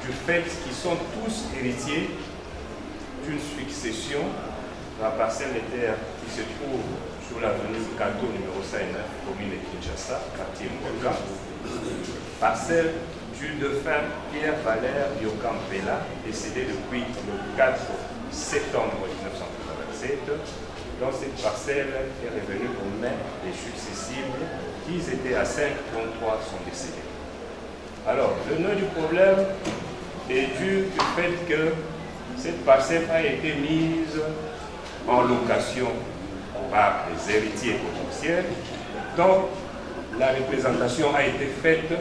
du fait qu'ils sont tous héritiers d'une succession de la parcelle de terre qui se trouve sur l'avenue Kato numéro 59, commune de Kinshasa, quartier Mboka, parcelle du défunt Pierre Valère Yokampela, décédé depuis le 4 septembre 1987, dont cette parcelle est revenue aux mains des successibles qui étaient à 5, dont 3 sont décédés. Alors, le nœud du problème est dû au fait que cette parcelle a été mise en location par les héritiers potentiels, dont la représentation a été faite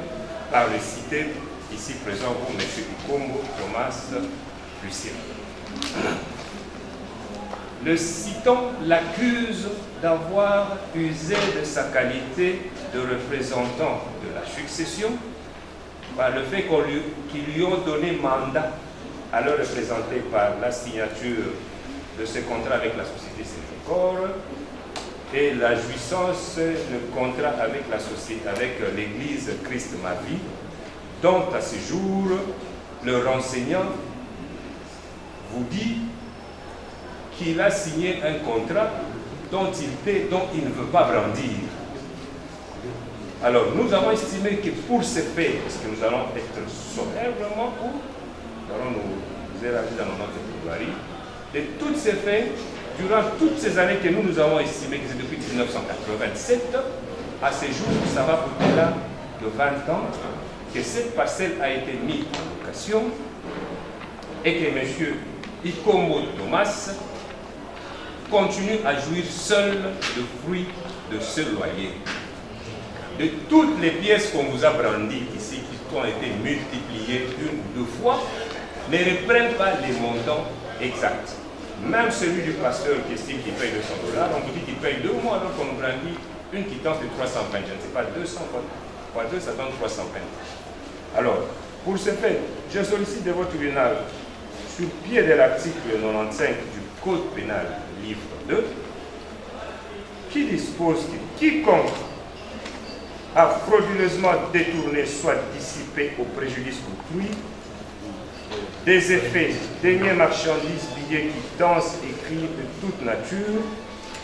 par le cité ici présent, vous, M. Ikombo Thomas Lucien. Le citant l'accuse d'avoir usé de sa qualité de représentant de la succession par le fait qu'ils lui ont donné mandat à le représenter par la signature de ce contrat avec la société Sénécor et la jouissance de contrat avec la société, avec l'église Christ ma vie, dont à ce jour le renseignant vous dit qu'il a signé un contrat dont il ne veut pas brandir. Alors nous avons estimé que pour ce fait, parce que nous allons être sommaires vraiment, nous allons nous élargir dans notre plaidoirie, de tous ces faits, durant toutes ces années que nous avons estimé que c'est depuis 1987, à ce jour, ça va pour là de 20 ans, que cette parcelle a été mise en location et que M. Ikombo Thomas continue à jouir seul le fruit de ce loyer. De toutes les pièces qu'on vous a brandies ici, qui ont été multipliées une ou deux fois, ne reprennent pas les montants exacts. Même celui du pasteur qui estime qu'il paye $200, on vous dit qu'il paye 2 mois alors qu'on nous brandit une quittance de 320. Je ne sais pas, 200 fois 2, ça donne 320. Alors, pour ce fait, je sollicite de votre tribunal, sur pied de l'article 95 du Code pénal, livre 2, qui dispose que quiconque a frauduleusement détourné, soit dissipé au préjudice d'autrui, des effets, deniers, marchandises, billets, quittances, écrits de toute nature,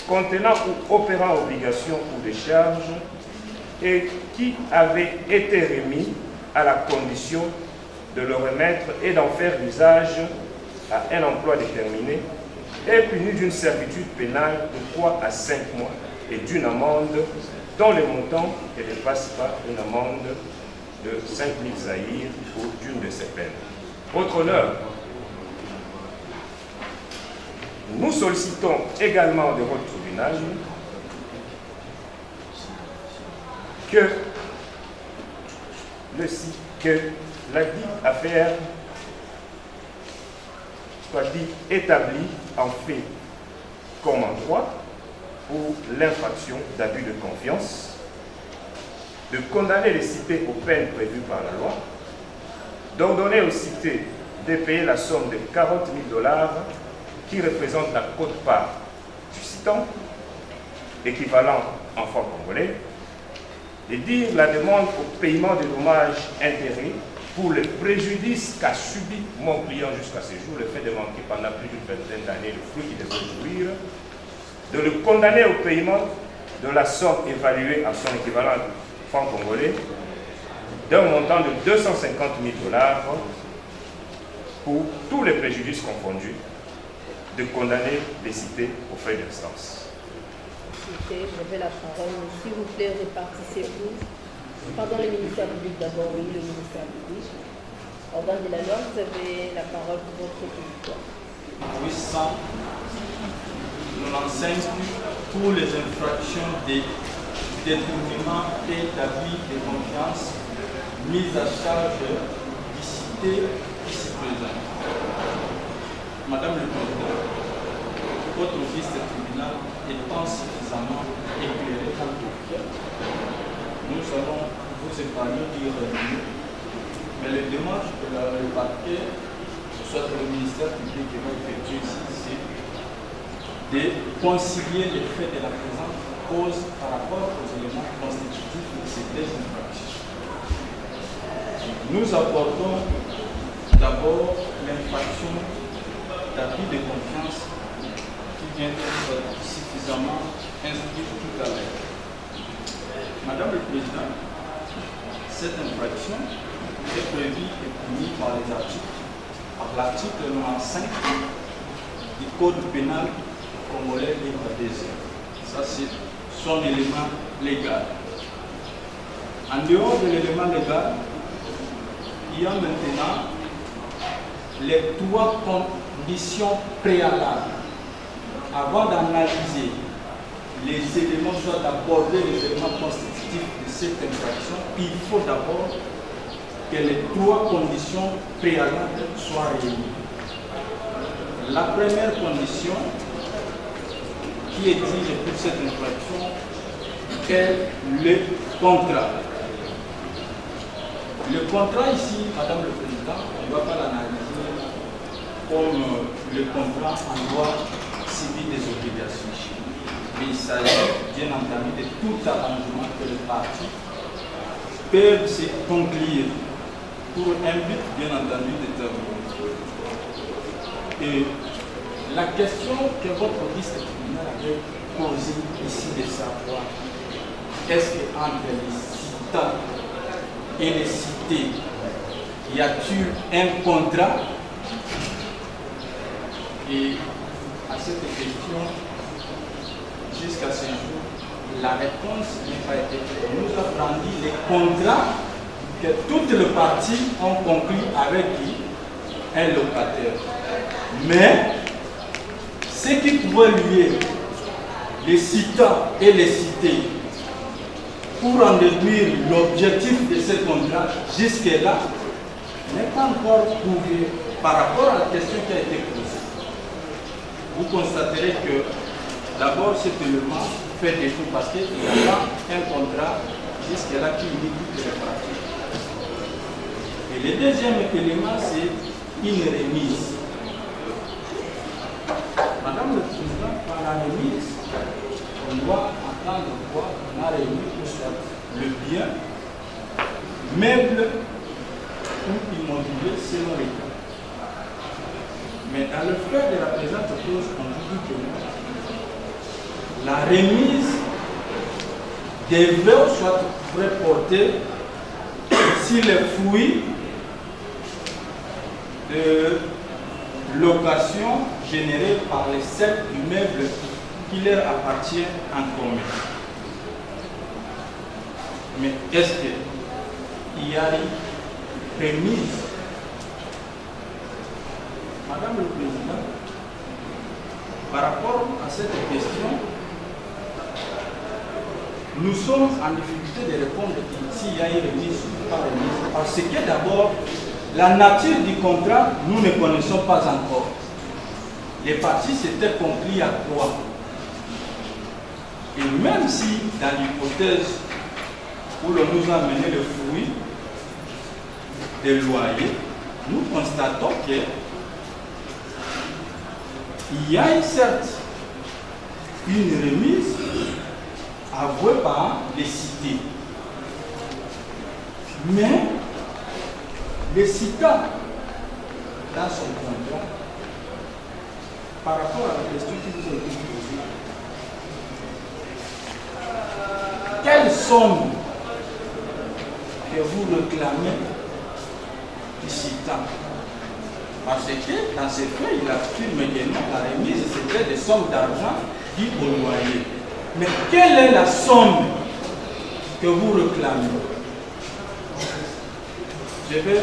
contenant ou opérant obligations ou décharges, et qui avait été remis à la condition de le remettre et d'en faire usage à un emploi déterminé, est puni d'une servitude pénale de 3 à 5 mois et d'une amende dont le montant ne dépasse pas une amende de 5 000 zaïrs ou d'une de ces peines. Votre honneur, nous sollicitons également de votre tribunal que la dite affaire soit dite établie en fait comme en droit pour l'infraction d'abus de confiance, de condamner les cités aux peines prévues par la loi, d'ordonner aux cités de payer la somme de $40 000 qui représente la quote-part du citant, équivalent en francs congolais, de dire la demande au paiement des dommages intérêts pour le préjudice qu'a subi mon client jusqu'à ce jour, le fait de manquer pendant plus d'une vingtaine d'années le fruit qu'il devait jouir, de le condamner au paiement de la somme évaluée à son équivalent franc congolais, d'un montant de $250 000 pour tous les préjudices confondus, de condamner les cités aux frais d'instance. Vous avez la parole. S'il vous plaît, répartissez-vous. Pardon, le ministère public d'abord, oui, le ministère public. Ordre de la loi, vous avez la parole pour votre territoire. 895, pour les infractions de détournement et d'abus de confiance mises à charge du cité ici présent. Madame le Président, votre vice-tribunal étant suffisamment éclairé quant au fait, nous allons vous épargner d'y revenir. Mais les démarches que le parquet, soit le ministère public qui va effectuer ici, de concilier les faits de la présente cause par rapport aux éléments constitutifs de ces deux infractions. Nous apportons d'abord l'infraction d'abus de confiance qui vient d'être suffisamment instruite tout à l'heure. Madame le Président, cette infraction est prévue et punie par l'article 95 du Code pénal congolais livre 2. Ça, c'est son élément légal. En dehors de l'élément légal, il y a maintenant les 3 conditions préalables. Avant d'analyser les éléments, soit d'aborder les éléments constitutifs de cette infraction, il faut d'abord que les 3 conditions préalables soient réunies. La première condition qui exige pour cette infraction est le contrat. Le contrat ici, Madame le Président, on ne doit pas l'analyser comme le contrat en droit civil des obligations. Mais il s'agit bien entendu de tout arrangement que les parties peuvent se conclure pour un but bien entendu déterminé. Et la question que votre vice-tribunal avait posée ici de savoir, est-ce qu'entre les citants et les cités, y a-t-il un contrat? Et à cette question, jusqu'à ce jour, la réponse n'a pas été faite. On nous a brandi les contrats que toutes les parties ont conclu avec qui? Un locataire. Mais ce qui pouvait lier les citants et les cités pour en déduire l'objectif de ce contrat, jusque-là, n'est pas encore prouvé par rapport à la question qui a été posée. Vous constaterez que d'abord cet élément fait défaut parce qu'il n'y a pas un contrat jusque-là qui unit toutes les parties. Et le deuxième élément, c'est une remise. Madame le Président, par la remise, on doit entendre quoi? On a remis que soit le bien, meuble ou immobilier selon l'État. Mais dans le fait de la présente cause, on dit que la remise devait soit reportée sur les fruits de location générée par les 7 immeubles qui leur appartiennent en commun. Mais est-ce qu'il y a une remise? Madame le Président, par rapport à cette question, nous sommes en difficulté de répondre s'il y a une remise ou pas remise, parce que d'abord, la nature du contrat, nous ne connaissons pas encore. Les parties s'étaient conclues à quoi? Et même si, dans l'hypothèse où l'on nous a amené le fruit des loyers, nous constatons que il y a certes une remise avouée par les cités. Mais les citant dans son contrat, par rapport à la question qui vous a été posée, quelle somme que vous réclamez du citant? Parce que dans ces faits, il affirme également la remise, c'était des sommes d'argent dues au loyer. Mais quelle est la somme que vous réclamez? Je vais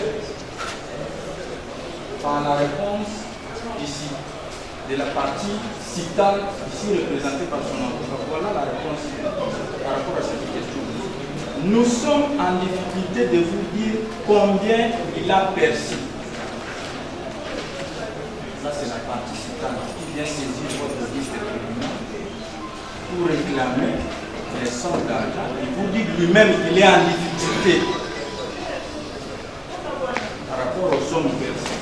par la réponse ici, de la partie citante, ici représentée par son avocat. Voilà la réponse par rapport à cette question. Nous sommes en difficulté de vous dire combien il a perçu. Ça, c'est la partie citante qui vient saisir votre liste de tribunal pour réclamer les sommes d'argent. Il vous dit lui-même qu'il est en difficulté par rapport aux sommes versées.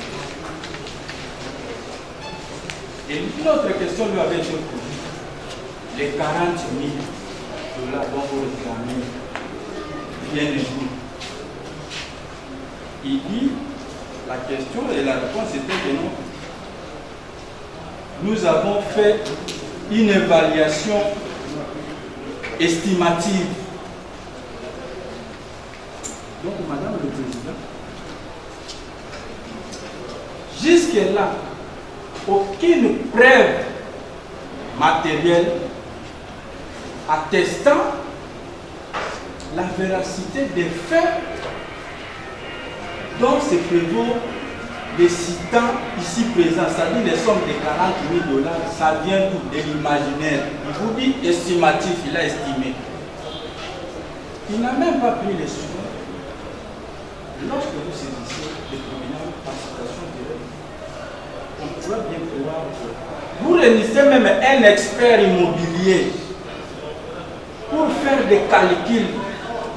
Et une autre question lui avait été posée. Les 40 000 $ dont vous réclamez viennent de vous. Il dit la question et la réponse était que non. Nous avons fait une évaluation estimative. Donc, Madame le Président, jusque-là, aucune preuve matérielle attestant la véracité des faits dont se prévaut les citants ici présents, c'est-à-dire les sommes de 40 000 $, ça vient d'où? De l'imaginaire. Il vous dit estimatif, il a estimé. Il n'a même pas pris les sous. Lorsque vous saisissez les tribunaux par citation directe, on doit bien pouvoir que vous réunissez même un expert immobilier pour faire des calculs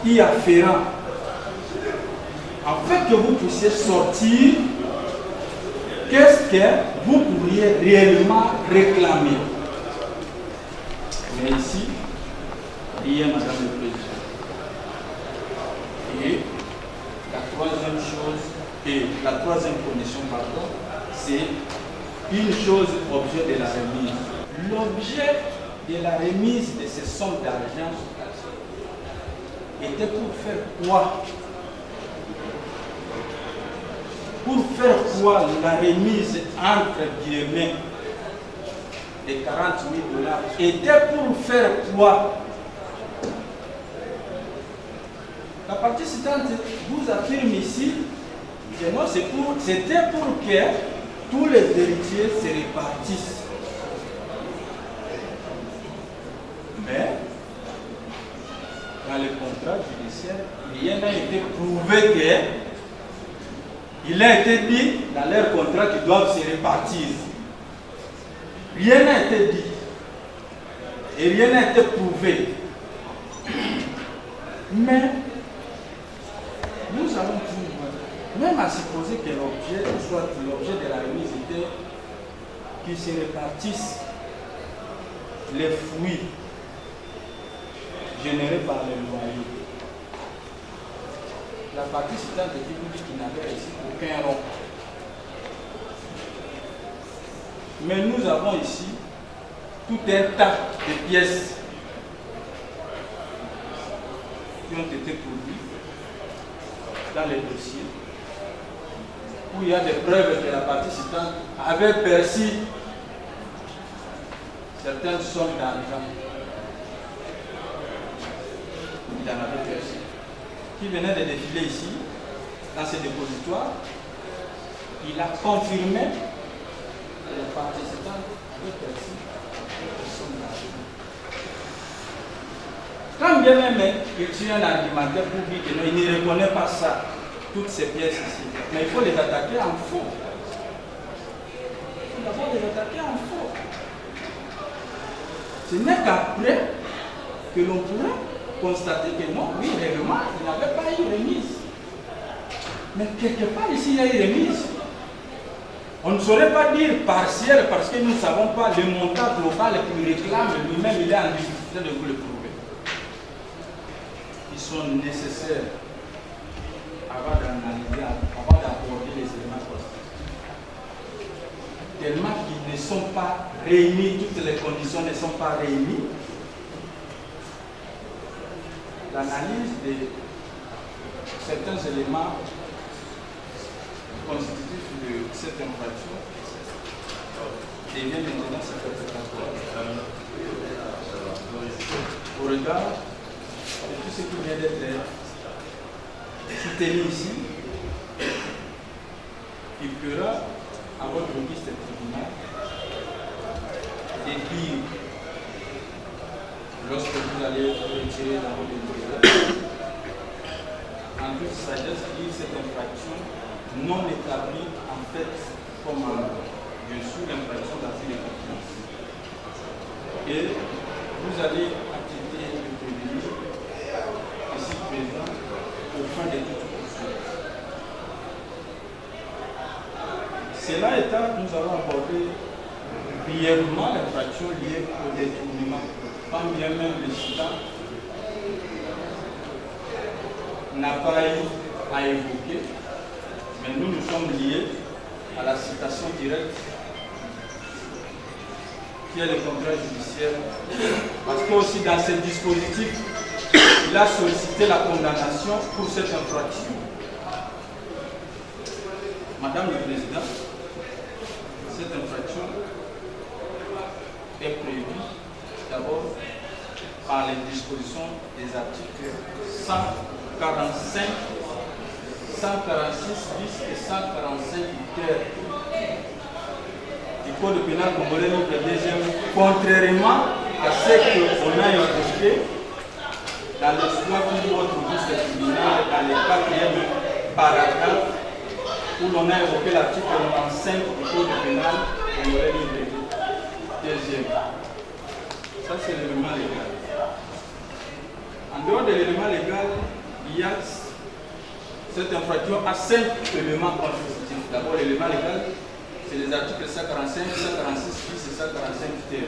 y afférents, afin que vous puissiez sortir qu'est-ce que vous pourriez réellement réclamer. Mais ici, il y a Madame le Président. Et la troisième condition, pardon, c'est une chose objet de la remise. L'objet de la remise de ces sommes d'argent était pour faire quoi? Pour faire quoi la remise entre guillemets de 40 000 $ était pour faire quoi? La partie citante vous affirme ici que non, c'était pour que tous les héritiers se répartissent. Mais dans le contrat judiciaire, rien n'a été prouvé que il a été dit dans leur contrat qu'ils doivent se répartir. Rien n'a été dit. Et rien n'a été prouvé. Mais nous allons trouver, même à supposer que l'objet, soit l'objet de la remise était qu'ils se répartissent les fruits générés par les loyers. La partie citante qui vous dit qu'il n'avait ici aucun rond. Mais nous avons ici tout un tas de pièces qui ont été produites dans les dossiers où il y a des preuves que la partie citante avait perçu certaines sommes d'argent. Il en avait perçu. Qui venait de défiler ici, dans ces dépositoires, il a confirmé que les participants avaient perçu des sommes d'argent. Quand bien même il tient un argumentaire pour dire que non, il ne reconnaît pas ça, toutes ces pièces ici, mais il faut les attaquer en faux. Il faut d'abord les attaquer en faux. Ce n'est qu'après que l'on pourrait constater que non, oui, réellement, il n'avait pas eu remise. Mais quelque part ici, il y a eu remise. On ne saurait pas dire partiel parce que nous ne savons pas le montant global qu'il réclame lui-même, il est en difficulté de vous le prouver. Ils sont nécessaires avant d'analyser, avant d'aborder les éléments constitutifs. Tellement qu'ils ne sont pas réunis, toutes les conditions ne sont pas réunies. L'analyse de certains éléments constitutifs de cette infraction devient maintenant superfétatoire. Au regard de tout ce qui vient d'être soutenu ici, il plaira à votre ministre tribunal de dire, lorsque vous allez retirer dans votre intérieur, en toute sagesse, dire cette infraction non établie en fait comme bien sûr l'infraction d'asile et confiance. Et vous allez acquitter le prévenu ici présent au fin de toute poursuite. Cela étant, nous allons aborder brièvement l'infraction liée au détournement. Quand bien même le citant n'a pas eu à évoquer mais nous sommes liés à la citation directe qui est le contrat judiciaire. Parce que aussi dans ce dispositif, il a sollicité la condamnation pour cette infraction. Madame le Président, cette infraction est prévue d'abord par les dispositions des articles 145, 146 bis et 145 ter du Code pénal congolais livre deuxième, contrairement à ce qu'on a évoqué dans l'espoir que notre justice tribunal dans le 4e paragraphe où l'on a évoqué l'article 95 du Code pénal congolais livre deuxième. Ça c'est l'élément légal. En dehors de l'élément légal, il y a cette infraction à 5 éléments constitutifs. D'abord l'élément légal, c'est les articles 145, 146 bis et 145 ter.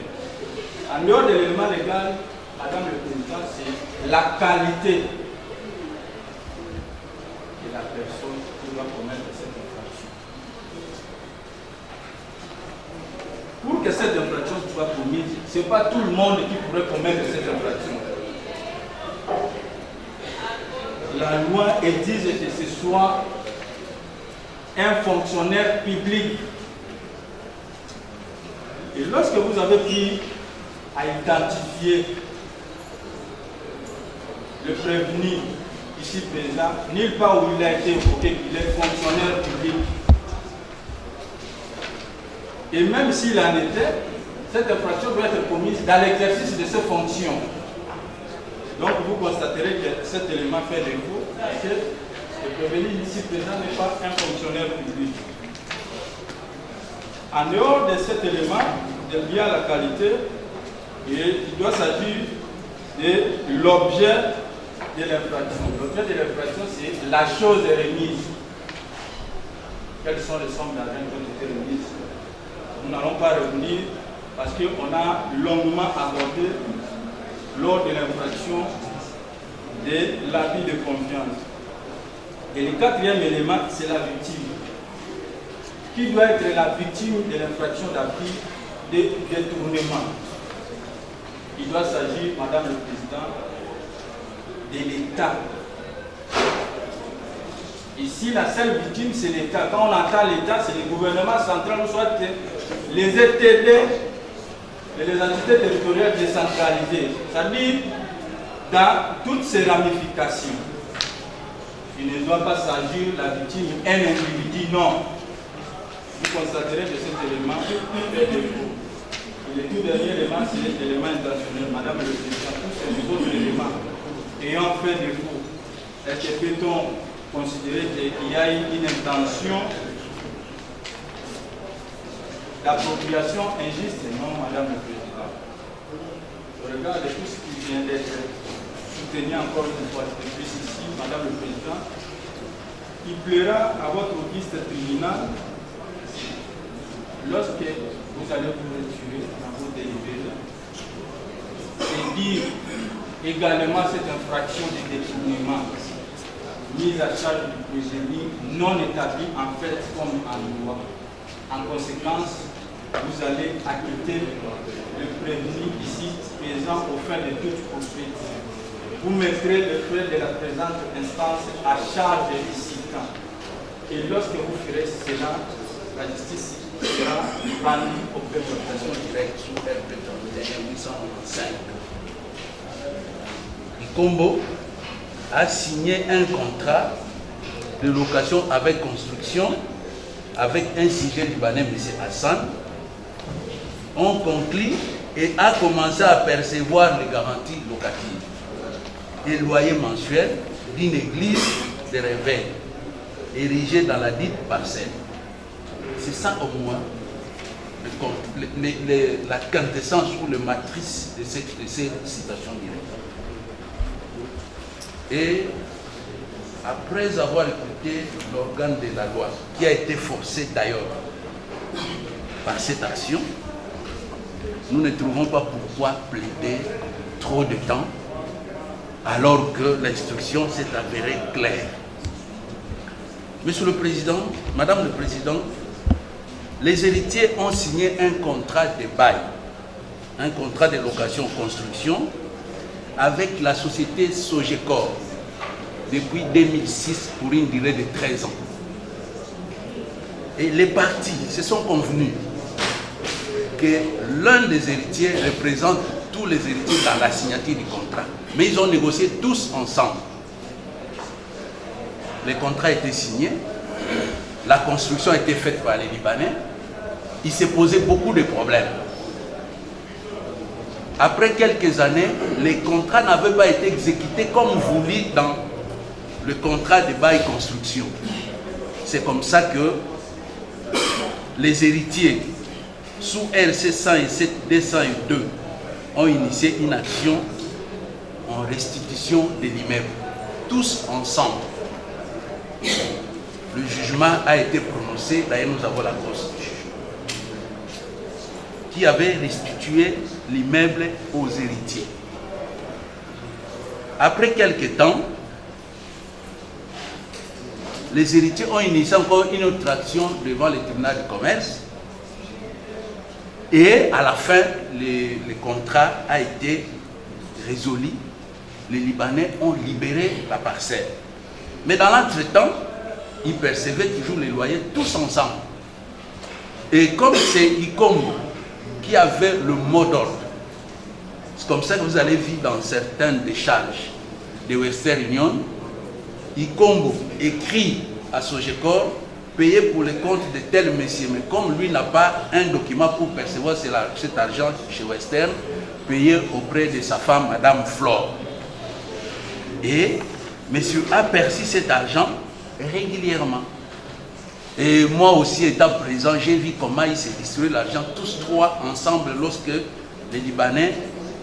En dehors de l'élément légal, Madame le Président, c'est la qualité de la personne qui doit commettre cette infraction. Pour que cette infraction soit commise, ce n'est pas tout le monde qui pourrait commettre cette infraction. La loi exige que ce soit un fonctionnaire public. Et lorsque vous avez pris à identifier le prévenu ici présent, nulle part où il a été évoqué qu'il est fonctionnaire public. Et même s'il en était, cette infraction doit être commise dans l'exercice de ses fonctions. Donc vous constaterez que cet élément fait défaut parce que le prévenu ici présent n'est pas un fonctionnaire public. En dehors de cet élément, lié à la qualité, il doit s'agir de l'objet de l'infraction. L'objet de l'infraction, c'est la chose remise. Quelles sont les sommes d'argent qui ont été remises? Nous n'allons pas revenir parce qu'on a longuement abordé lors de l'infraction de l'abus de confiance. Et le 4e élément, c'est la victime. Qui doit être la victime de l'infraction d'abus de détournement? Il doit s'agir, Madame le Président, de l'État. Ici, la seule victime, c'est l'État. Quand on entend l'État, c'est le gouvernement central, ou soit les ETD et les entités territoriales décentralisées. C'est-à-dire, dans toutes ces ramifications, il ne doit pas s'agir la victime un individu, non. Vous constaterez que cet élément est défaut. Et le tout dernier élément, c'est l'élément intentionnel. Madame le Président, tous ces autres éléments ayant fait défaut, est-ce que peut-on considérer qu'il y a une intention d'appropriation injuste? Non, Madame le Président. Au regard de tout ce qui vient d'être soutenu encore une fois de plus ici, Madame le Président, il plaira à votre registre tribunal, lorsque vous allez vous retirer dans vos délibérés, c'est dire également cette infraction de détournement mise à charge du prisonnier non établie en fait comme en loi. En conséquence, vous allez acquitter le prévenu ici présent au fin de toute poursuite. Vous mettrez le frais de la présente instance à charge du citant. Et lorsque vous ferez cela, la justice sera rendue aux prestations directes sous RP 895. Combo a signé un contrat de location avec construction avec un sujet libanais, M. Hassan. On conclut et a commencé à percevoir les garanties locatives des loyers mensuels d'une église de réveil érigée dans la dite parcelle. C'est ça au moins la quintessence ou la matrice de ces citations directes. Et après avoir écouté l'organe de la loi, qui a été forcé d'ailleurs par cette action, nous ne trouvons pas pourquoi plaider trop de temps alors que l'instruction s'est avérée claire. Monsieur le Président, Madame le Président, les héritiers ont signé un contrat de bail, un contrat de location-construction avec la société Sogecor depuis 2006 pour une durée de 13 ans. Et les parties se sont convenus que l'un des héritiers représente tous les héritiers dans la signature du contrat. Mais ils ont négocié tous ensemble. Le contrat a été signé, la construction a été faite par les Libanais. Il s'est posé beaucoup de problèmes. Après quelques années, les contrats n'avaient pas été exécutés comme voulu dans le contrat de bail construction. C'est comme ça que les héritiers sous RC 107 202 ont initié une action en restitution de l'immeuble. Tous ensemble. Le jugement a été prononcé, d'ailleurs nous avons la cause du jugement, qui avait restitué l'immeuble aux héritiers. Après quelques temps, les héritiers ont initié encore une autre action devant le tribunal de commerce et à la fin, le contrat a été résolu. Les Libanais ont libéré la parcelle. Mais dans l'entretemps, ils percevaient toujours les loyers tous ensemble. Et comme c'est Ikombo qui avait le mot d'ordre, c'est comme ça que vous allez vivre dans certaines décharges de Western Union, Ikombo écrit à Sogecor, payé pour le compte de tel monsieur, mais comme lui n'a pas un document pour percevoir cet argent chez Western, payé auprès de sa femme, Madame Flore. Et monsieur a perçu cet argent régulièrement. Et moi aussi étant présent, j'ai vu comment ils se distribuaient l'argent, tous trois ensemble, lorsque les Libanais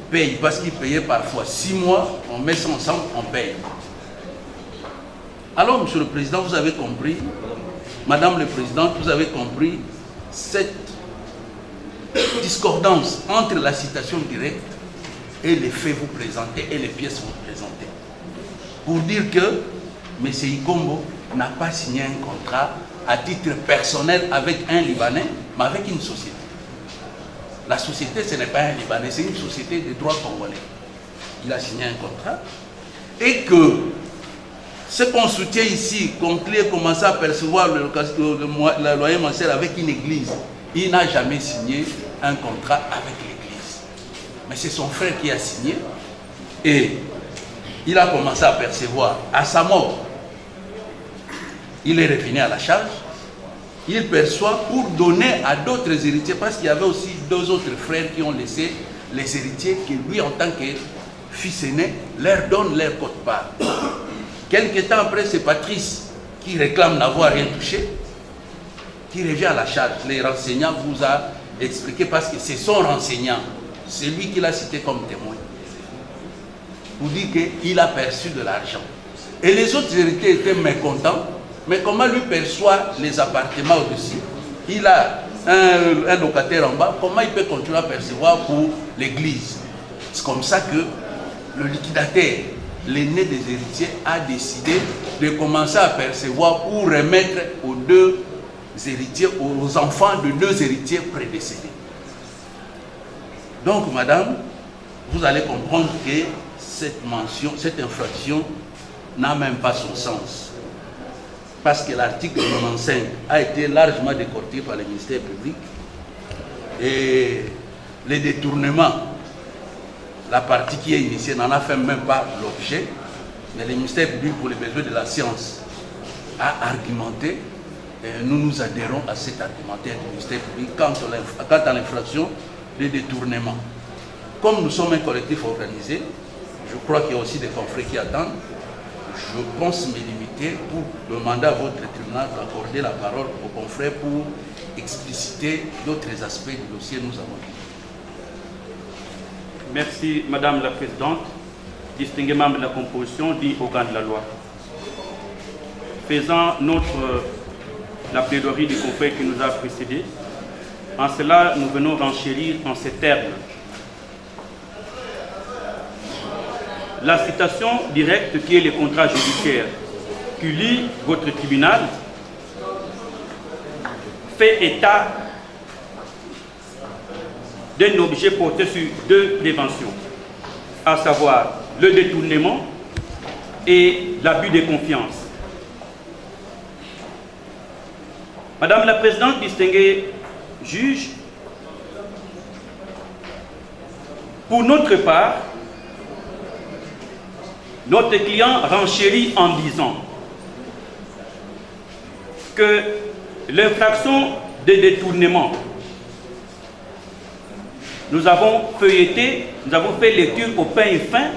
payent, parce qu'ils payaient parfois 6 mois, on met ça ensemble, on paye. Alors, Monsieur le Président, vous avez compris, Madame le Président, vous avez compris cette discordance entre la citation directe et les faits vous présentez et les pièces vous présentez. Pour dire que M. Ikombo n'a pas signé un contrat à titre personnel avec un Libanais, mais avec une société. La société, ce n'est pas un Libanais, c'est une société de droit congolais. Il a signé un contrat et que ce qu'on soutient ici, qu'on commence à percevoir le loyer mensuel avec une église, il n'a jamais signé un contrat avec l'église. Mais c'est son frère qui a signé et il a commencé à percevoir. À sa mort, il est revenu à la charge. Il perçoit pour donner à d'autres héritiers, parce qu'il y avait aussi 2 autres frères qui ont laissé les héritiers, que lui, en tant que fils aîné, leur donne leur quote-part. Quelque temps après, c'est Patrice qui réclame n'avoir rien touché, qui revient à la charge. Les renseignants vous a expliqué, parce que c'est son renseignant, c'est lui qui l'a cité comme témoin, pour dire qu'il a perçu de l'argent. Et les autres héritiers étaient mécontents, mais comment lui perçoit les appartements au-dessus? Il a un locataire en bas, comment il peut continuer à percevoir pour l'église? C'est comme ça que le liquidateur, l'aîné des héritiers, a décidé de commencer à percevoir pour remettre aux 2 héritiers, aux enfants de 2 héritiers prédécédés. Donc, madame, vous allez comprendre que cette mention, cette infraction n'a même pas son sens. Parce que l'article 95 a été largement décortiqué par le ministère public et les détournements, la partie qui est initiée n'en a fait même pas l'objet, mais le ministère public, pour les besoins de la science, a argumenté et nous nous adhérons à cet argumentaire du ministère public quant à l'infraction de détournement. Comme nous sommes un collectif organisé, je crois qu'il y a aussi des confrères qui attendent. Je pense me limiter pour demander à votre tribunal d'accorder la parole aux confrères pour expliciter d'autres aspects du dossier que nous avons dit. Merci, Madame la Présidente, distingués membres de la composition, dit organe de la loi. Faisant la plaidoirie du confrère qui nous a précédés, en cela, nous venons renchérir en ces termes. La citation directe qui est le contrat judiciaire qui lie votre tribunal fait état d'un objet porté sur 2 préventions, à savoir le détournement et l'abus de confiance. Madame la Présidente, distinguée juge, pour notre part, notre client renchérit en disant que l'infraction de détournement, nous avons feuilleté, nous avons fait lecture au pain et fin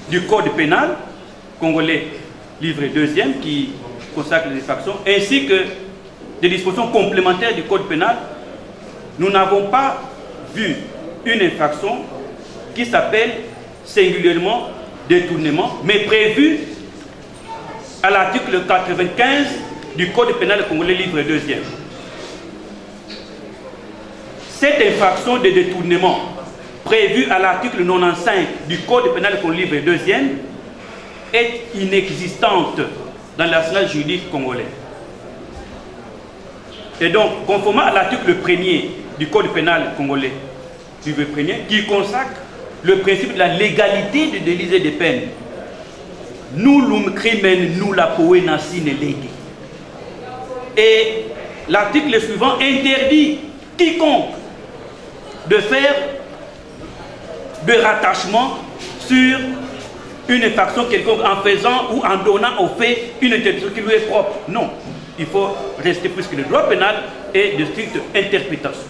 du Code pénal congolais, livre 2e, qui consacre les infractions, ainsi que des dispositions complémentaires du Code pénal. Nous n'avons pas vu une infraction qui s'appelle singulièrement détournement, mais prévue à l'article 95 du Code pénal congolais, livre 2e. Cette infraction de détournement prévue à l'article 95 du Code pénal congolais, livre 2e, est inexistante dans l'arsenal juridique congolais. Et donc, conformément à l'article 1er du Code pénal congolais, livre 1er, qui consacre le principe de la légalité de délice des peines, nous l'um crimen, nous la poé nasi ne légué. Et l'article suivant interdit quiconque de faire de rattachement sur une infraction quelconque en faisant ou en donnant au fait une interdiction qui lui est propre. Non, il faut rester puisque le droit pénal est de stricte interprétation.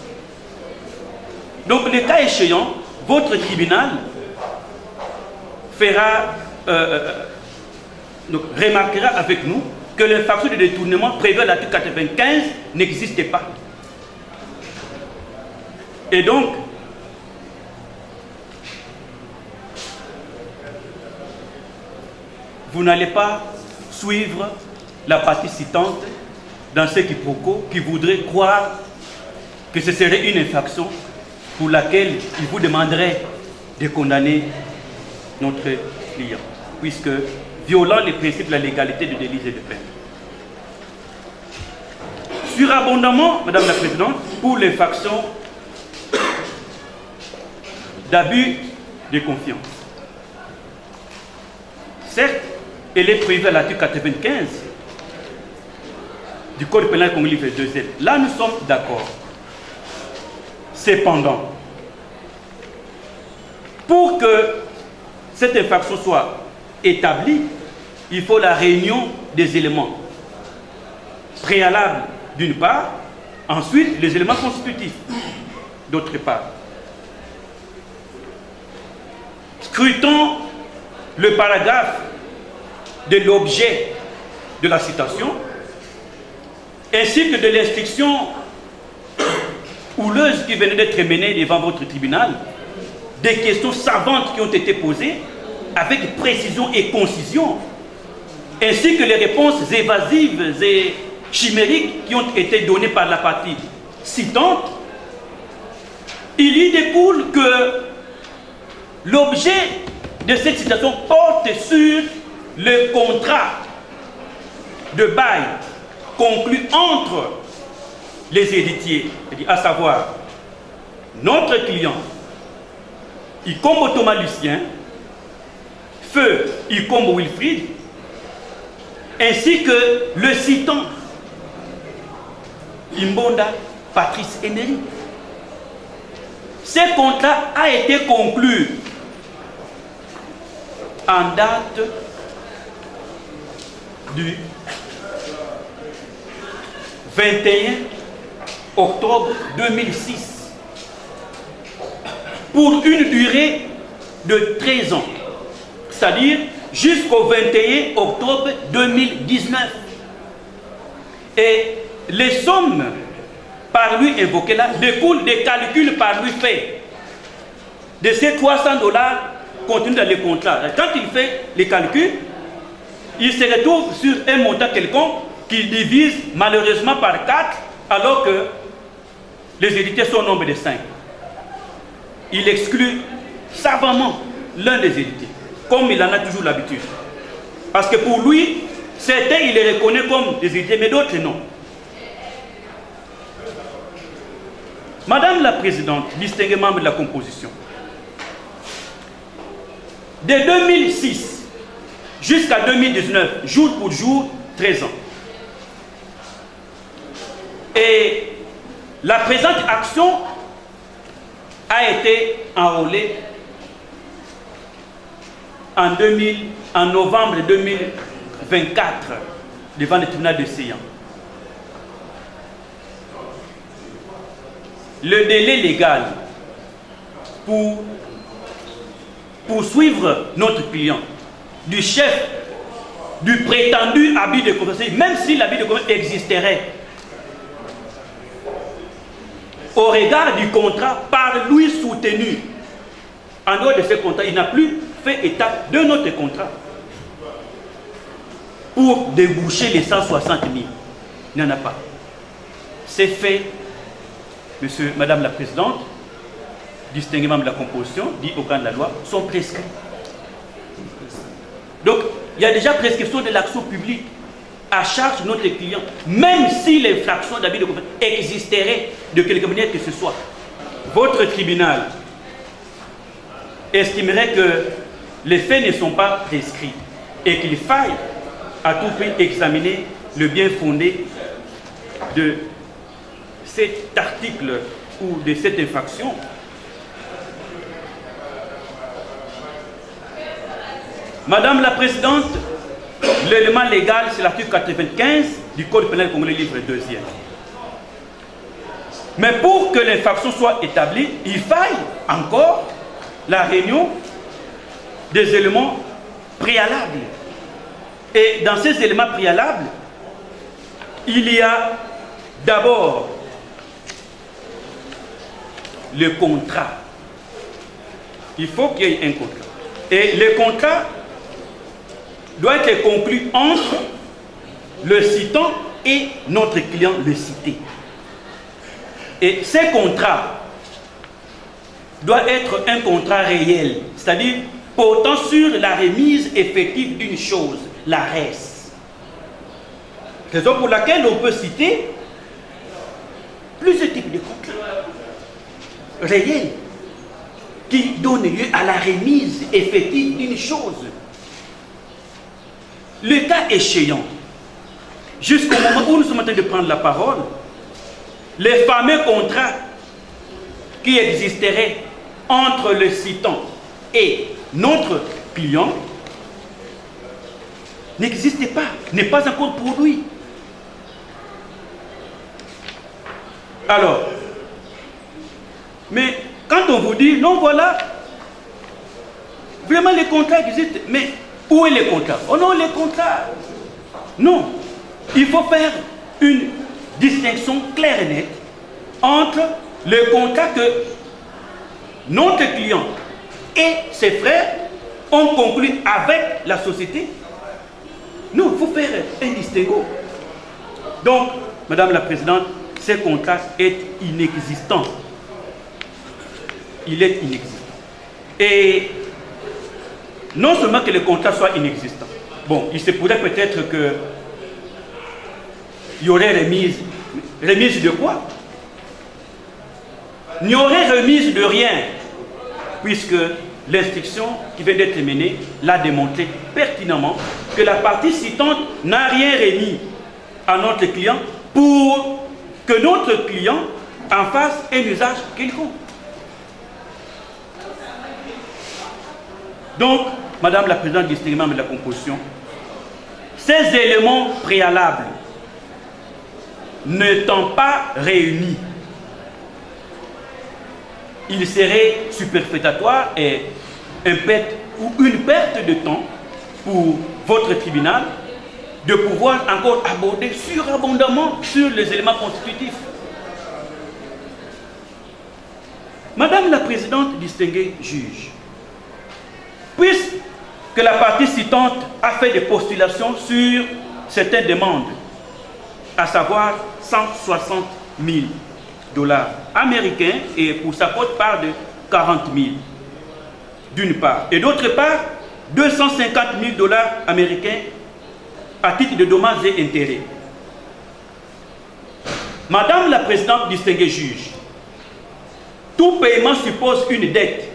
Donc, le cas échéant, votre tribunal fera, remarquera avec nous que l'infraction de détournement prévue à l'article 95 n'existait pas. Et donc, vous n'allez pas suivre la partie citante dans ce quiproquo qui voudrait croire que ce serait une infraction pour laquelle il vous demanderait de condamner notre client, puisque violant les principes de la légalité de délit et de peine. Surabondamment, Madame la Présidente, pour l'infraction d'abus de confiance. Certes, elle est prévue à l'article 95 du Code pénal congolais, livre 2e. Là, nous sommes d'accord. Cependant, pour que cette infraction soit établie, il faut la réunion des éléments préalables d'une part, ensuite les éléments constitutifs d'autre part. Scrutons le paragraphe de l'objet de la citation, ainsi que de l'instruction houleuse qui venait d'être menée devant votre tribunal, des questions savantes qui ont été posées avec précision et concision, ainsi que les réponses évasives et chimériques qui ont été données par la partie citante, il y découle que l'objet de cette citation porte sur le contrat de bail conclu entre les héritiers, à savoir notre client, Ikombo Thomas Lucien, Feu Ikombo Wilfried, ainsi que le citant Imbonda Patrice Emery. Ce contrat a été conclu en date du 21 octobre 2006 pour une durée de 13 ans, c'est-à-dire jusqu'au 21 octobre 2019. Et les sommes par lui évoquées là découlent des calculs par lui faits. De ces $300 contenus dans les contrats. Quand il fait les calculs, il se retrouve sur un montant quelconque qu'il divise malheureusement par 4, alors que les héritiers sont au nombre de 5. Il exclut savamment l'un des héritiers, comme il en a toujours l'habitude. Parce que pour lui, certains, il les reconnaît comme des héritiers, mais d'autres non. Madame la Présidente, distingués membres de la composition, de 2006 jusqu'à 2019, jour pour jour, 13 ans. Et la présente action a été enrôlée en novembre 2024 devant le tribunal de Séan. Le délai légal pour poursuivre notre client du chef du prétendu abus de confiance, même si l'abus de confiance existerait, au regard du contrat par lui soutenu, en dehors de ce contrat, il n'a plus fait état de notre contrat pour déboucher les 160 000. Il n'y en a pas. C'est fait, Madame la Présidente, distingués membres de la composition, dit au camp de la loi, sont prescrits. Donc, il y a déjà prescription de l'action publique à charge de notre client, même si l'infraction d'abus de confiance existerait de quelque manière que ce soit. Votre tribunal estimerait que les faits ne sont pas prescrits et qu'il faille à tout prix examiner le bien fondé de cet article ou de cette infraction. Madame la Présidente, l'élément légal, c'est l'article 95 du Code pénal congolais, livre 2e. Mais pour que l'infraction soit établie, il faille encore la réunion des éléments préalables. Et dans ces éléments préalables, il y a d'abord le contrat. Il faut qu'il y ait un contrat. Et le contrat doit être conclu entre le citant et notre client le cité. Et ce contrat doit être un contrat réel, c'est-à-dire portant sur la remise effective d'une chose, la res. Raison pour laquelle on peut citer plusieurs types de contrats réels qui donnent lieu à la remise effective d'une chose. Le cas échéant, jusqu'au moment où nous sommes en train de prendre la parole, les fameux contrats qui existeraient entre le citant et notre client n'existaient pas, n'est pas encore produit. Alors, mais quand on vous dit, non voilà, vraiment les contrats existent, mais où est le contrat? Oh non, les contrats. Non. Il faut faire une distinction claire et nette entre le contrat que notre client et ses frères ont conclu avec la société. Non, il faut faire un distinguo. Donc, Madame la Présidente, ce contrat est inexistant. Il est inexistant. Et non seulement que le contrat soit inexistant. Bon, il se pourrait peut-être que il y aurait remise. Remise de quoi? Il n'y aurait remise de rien, puisque l'instruction qui vient d'être menée l'a démontré pertinemment que la partie citante n'a rien remis à notre client pour que notre client en fasse un usage quelconque. Donc, Madame la Présidente distinguée membre de la composition, ces éléments préalables n'étant pas réunis, il serait superfétatoire et une perte de temps pour votre tribunal de pouvoir encore aborder surabondamment sur les éléments constitutifs. Madame la Présidente distinguée juge, puisque la partie citante a fait des postulations sur certaines demandes, à savoir 160 000 $ américains et pour sa quote-part de 40 000 d'une part, et d'autre part 250 000 $ américains à titre de dommages et intérêts. Madame la Présidente distinguée juge, tout paiement suppose une dette.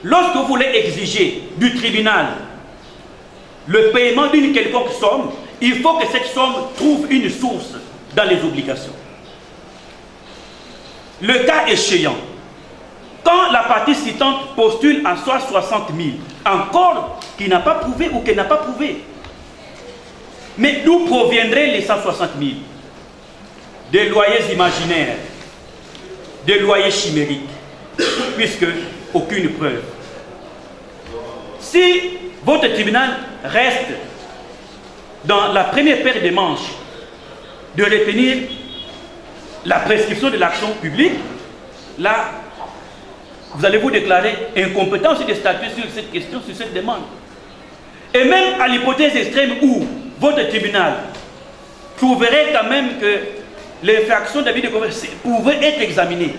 Lorsque vous voulez exiger du tribunal le paiement d'une quelconque somme, il faut que cette somme trouve une source dans les obligations. Le cas échéant, quand la partie citante postule à soi 60 000, encore qui n'a pas prouvé ou qu'elle n'a pas prouvé. Mais d'où proviendraient les 160 000? Des loyers imaginaires, des loyers chimériques, puisque aucune preuve. Si votre tribunal reste dans la première paire des manches de retenir la prescription de l'action publique, là, vous allez vous déclarer incompétent sur des statuts sur cette question, sur cette demande. Et même à l'hypothèse extrême où votre tribunal trouverait quand même que l'infraction d'abus de confiance pouvait être examinée.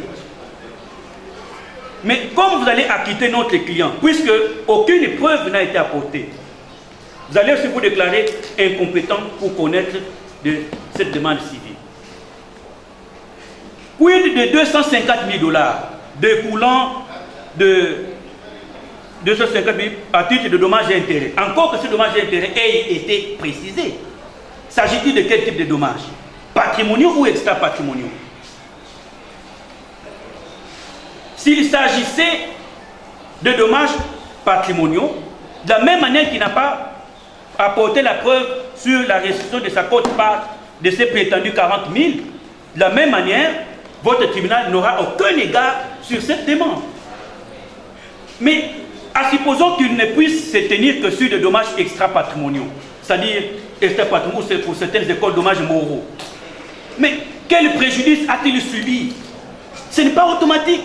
Mais comme vous allez acquitter notre client, puisque aucune preuve n'a été apportée, vous allez aussi vous déclarer incompétent pour connaître de cette demande civile. Quid de 250 000 $ découlant de 250 000 à titre de dommages et intérêts. Encore que ce dommage et intérêt ait été précisé. S'agit-il de quel type de dommages? Patrimoniaux ou extra-patrimoniaux? S'il s'agissait de dommages patrimoniaux, de la même manière qu'il n'a pas apporté la preuve sur la restitution de sa quote-part de ces prétendus 40 000, de la même manière, votre tribunal n'aura aucun égard sur cette demande. Mais, à supposons qu'il ne puisse se tenir que sur des dommages extra-patrimoniaux, c'est-à-dire extra-patrimoniaux, c'est pour certaines écoles dommages moraux. Mais quel préjudice a-t-il subi? Ce n'est pas automatique.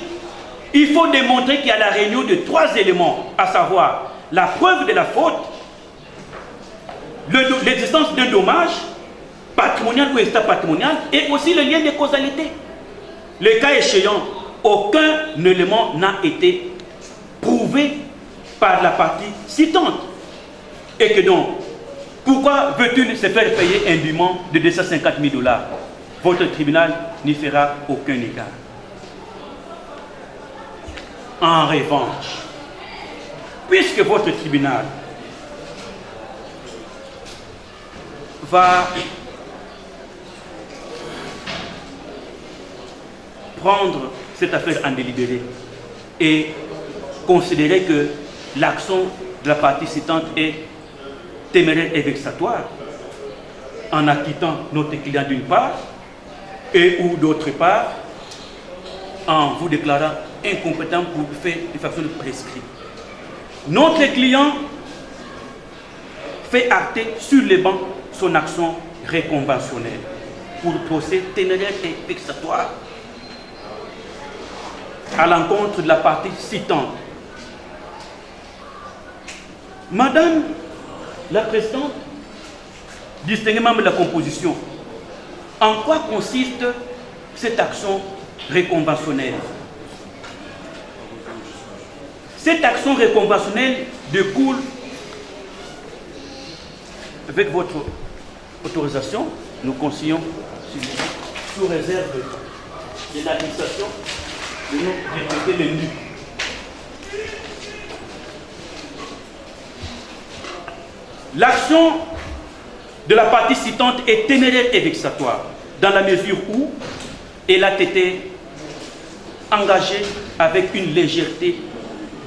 Il faut démontrer qu'il y a la réunion de 3 éléments, à savoir la preuve de la faute, l'existence d'un dommage patrimonial ou extra-patrimonial, et aussi le lien de causalité. Le cas échéant, aucun élément n'a été prouvé par la partie citante. Et que donc, pourquoi veut-il se faire payer indûment de 250 000 $? Votre tribunal n'y fera aucun égard. En revanche, puisque votre tribunal va prendre cette affaire en délibéré et considérer que l'action de la partie citante est téméraire et vexatoire en acquittant notre client d'une part et ou d'autre part en vous déclarant incompétent pour faire une façon de prescrire. Notre client fait acter sur les bancs son action réconventionnelle pour procès téméraire et vexatoire à l'encontre de la partie citante. Madame la Présidente, distinguée membre de la composition, en quoi consiste cette action réconventionnelle? Cette action réconventionnelle découle, avec votre autorisation, nous conseillons, sous réserve de l'administration, de nous répéter les nus. L'action de la partie citante est téméraire et vexatoire, dans la mesure où elle a été engagée avec une légèreté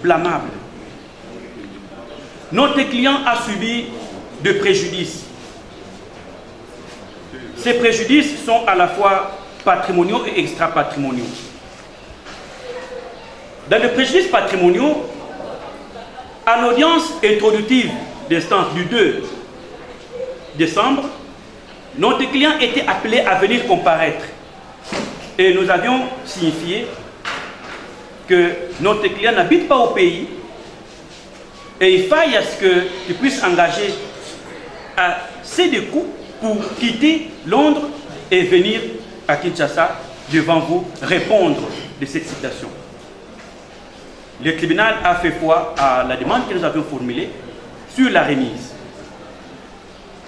blâmable. Notre client a subi de préjudices. Ces préjudices sont à la fois patrimoniaux et extra-patrimoniaux. Dans les préjudices patrimoniaux, à l'audience introductive d'instance du 2 décembre, notre client était appelé à venir comparaître. Et nous avions signifié que notre client n'habite pas au pays et il faille à ce qu'il puisse engager assez de coûts pour quitter Londres et venir à Kinshasa devant vous répondre de cette citation. Le tribunal a fait foi à la demande que nous avions formulée sur la remise.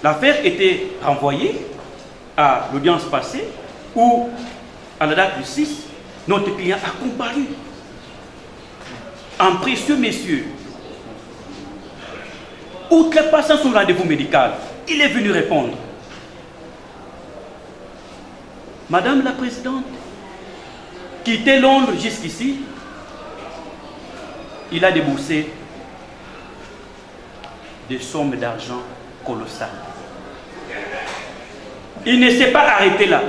L'affaire était renvoyée à l'audience passée où, à la date du 6, notre client a comparu en précieux messieurs. Outrepassant son rendez-vous médical, il est venu répondre. Madame la Présidente, quitter Londres jusqu'ici, il a déboursé des sommes d'argent colossales. Il ne s'est pas arrêté là.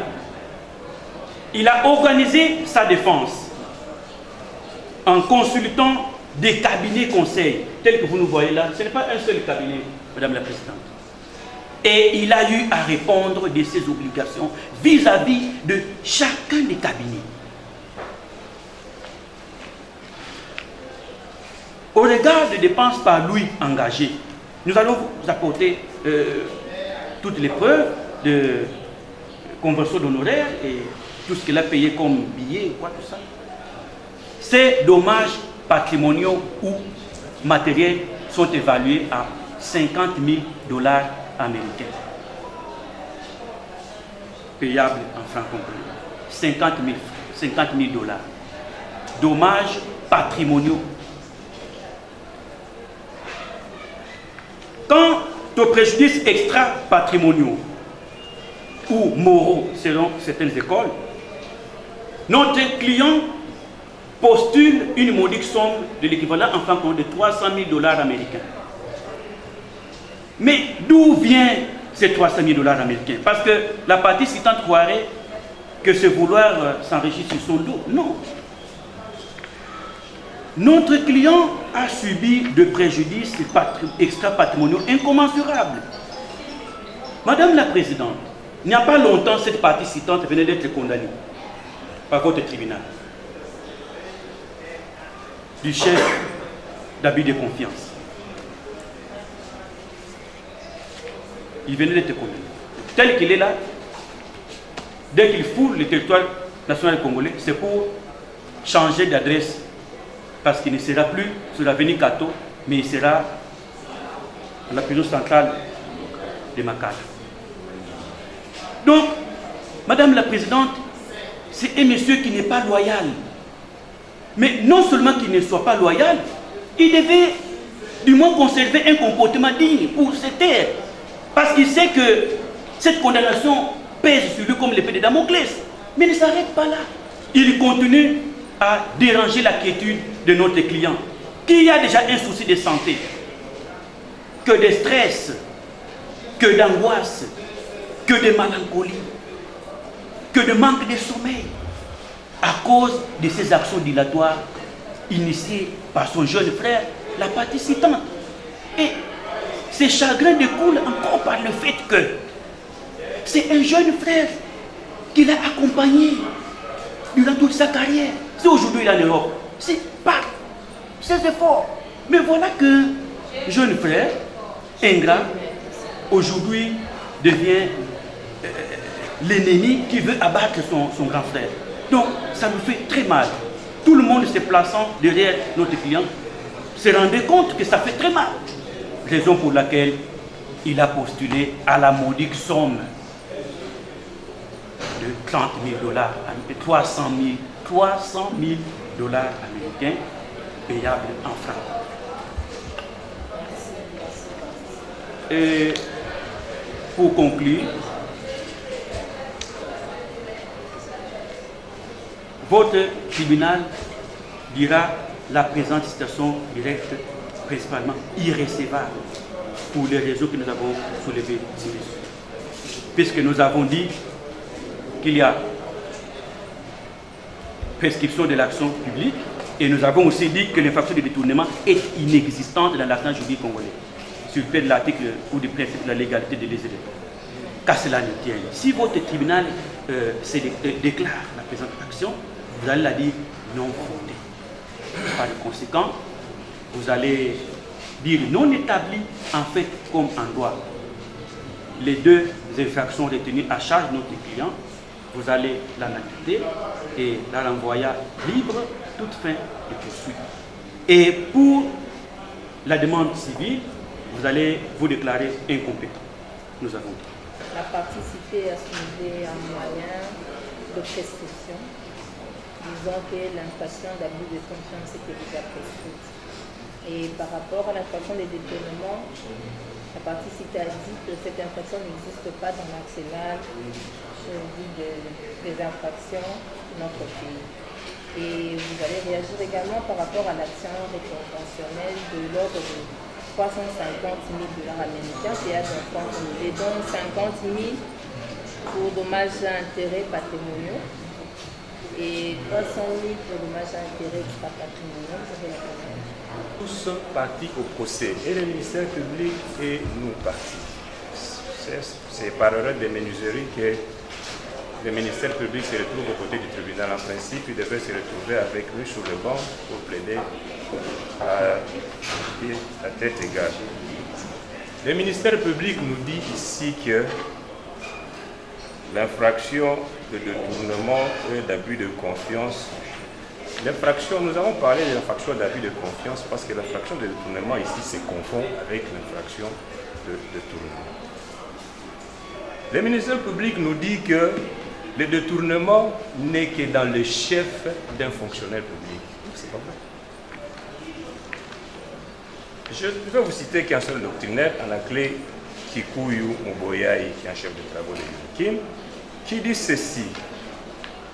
Il a organisé sa défense en consultant des cabinets conseils, tels que vous nous voyez là. Ce n'est pas un seul cabinet, Madame la Présidente. Et il a eu à répondre de ses obligations vis-à-vis de chacun des cabinets. Au regard des dépenses par lui engagées, nous allons vous apporter toutes les preuves de convention d'honoraires et tout ce qu'il a payé comme billets, quoi, tout ça. Ces dommages patrimoniaux ou matériels sont évalués à 50 000 $ américains. Payables en francs compris. 50 000 $. Dommages patrimoniaux. Quant aux préjudices extra-patrimoniaux ou moraux selon certaines écoles, notre client postule une modique somme de l'équivalent en fin de compte de 300 000 $ américains. Mais d'où vient ces 300 000 $ américains? Parce que la partie citante croirait que c'est vouloir s'enrichir sur son dos. Non. Notre client a subi de préjudices extra-patrimoniaux incommensurables. Madame la Présidente, il n'y a pas longtemps, cette partie citante venait d'être condamnée par votre tribunal du chef d'abus de confiance. Il venait d'être condamné. Tel qu'il est là, dès qu'il foule le territoire national congolais, c'est pour changer d'adresse. Parce qu'il ne sera plus sur l'avenue Kato, mais il sera à la prison centrale de Makala. Donc, Madame la Présidente, c'est un monsieur qui n'est pas loyal. Mais non seulement qu'il ne soit pas loyal, il devait du moins conserver un comportement digne pour se taire. Parce qu'il sait que cette condamnation pèse sur lui comme l'épée de Damoclès. Mais il ne s'arrête pas là. Il continue à déranger la quiétude de notre client, qui a déjà un souci de santé, que de stress, que d'angoisse, que de mélancolie, que de manque de sommeil, à cause de ces actions dilatoires initiées par son jeune frère, la partie citante. Et ces chagrins découlent encore par le fait que c'est un jeune frère qui l'a accompagné durant toute sa carrière. Si aujourd'hui il est en Europe, c'est par ses efforts. Mais voilà que jeune frère, ingrat, aujourd'hui devient l'ennemi qui veut abattre son grand frère. Donc ça nous fait très mal. Tout le monde se plaçant derrière notre client se rendait compte que ça fait très mal. Raison pour laquelle il a postulé à la modique somme de 30 000 $, 300 000 $ américains payables en francs. Et pour conclure, votre tribunal dira la présente citation directe principalement irrécevable pour les raisons que nous avons soulevées ci-dessus. Puisque nous avons dit qu'il y a prescription de l'action publique et nous avons aussi dit que l'infraction de détournement est inexistante dans l'arsenal juridique congolais, sur le plan de l'article ou du principe de la légalité de l'exécution. Qu'à cela ne tienne, si votre tribunal déclare la présente action, vous allez la dire non fondée. Par conséquent, vous allez dire non établi en fait comme en droit. Les deux infractions retenues à charge de notre client, vous allez la nature et la renvoyer libre toute fin de poursuite. Et pour la demande civile, vous allez vous déclarer incompétent. Nous avons dit. La partie citée a soulevé un moyen de prescription. disant que l'infraction d'abus de confiance était déjà prescrite. Et par rapport à l'infraction des détournements, la partie citée a dit que cette infraction n'existe pas dans l'arsenal des infractions de notre pays. Et vous allez réagir également par rapport à l'action réconventionnelle de l'ordre de 350 000 $ américains, théâtre d'enfants cumulés, dont 50 000 pour dommages à intérêts patrimoniaux et 300 000 pour dommages à intérêts extra-patrimoniaux. Tous partis au procès, et le ministère public et nous partis. C'est par erreur des menuiseries que le ministère public se retrouve aux côtés du tribunal. En principe, il devait se retrouver avec lui sur le banc pour plaider à tête égale. Le ministère public nous dit ici que l'infraction de détournement et d'abus de confiance, nous avons parlé de l'infraction d'abus de confiance parce que l'infraction de détournement ici se confond avec l'infraction de détournement. Le ministère public nous dit que le détournement n'est que dans le chef d'un fonctionnaire public. C'est pas vrai. Je vais vous citer qu'un seul doctrinaire, à la clé Kikuyu Mboyayi, qui est un chef de travaux de l'UNIKIM, qui dit ceci: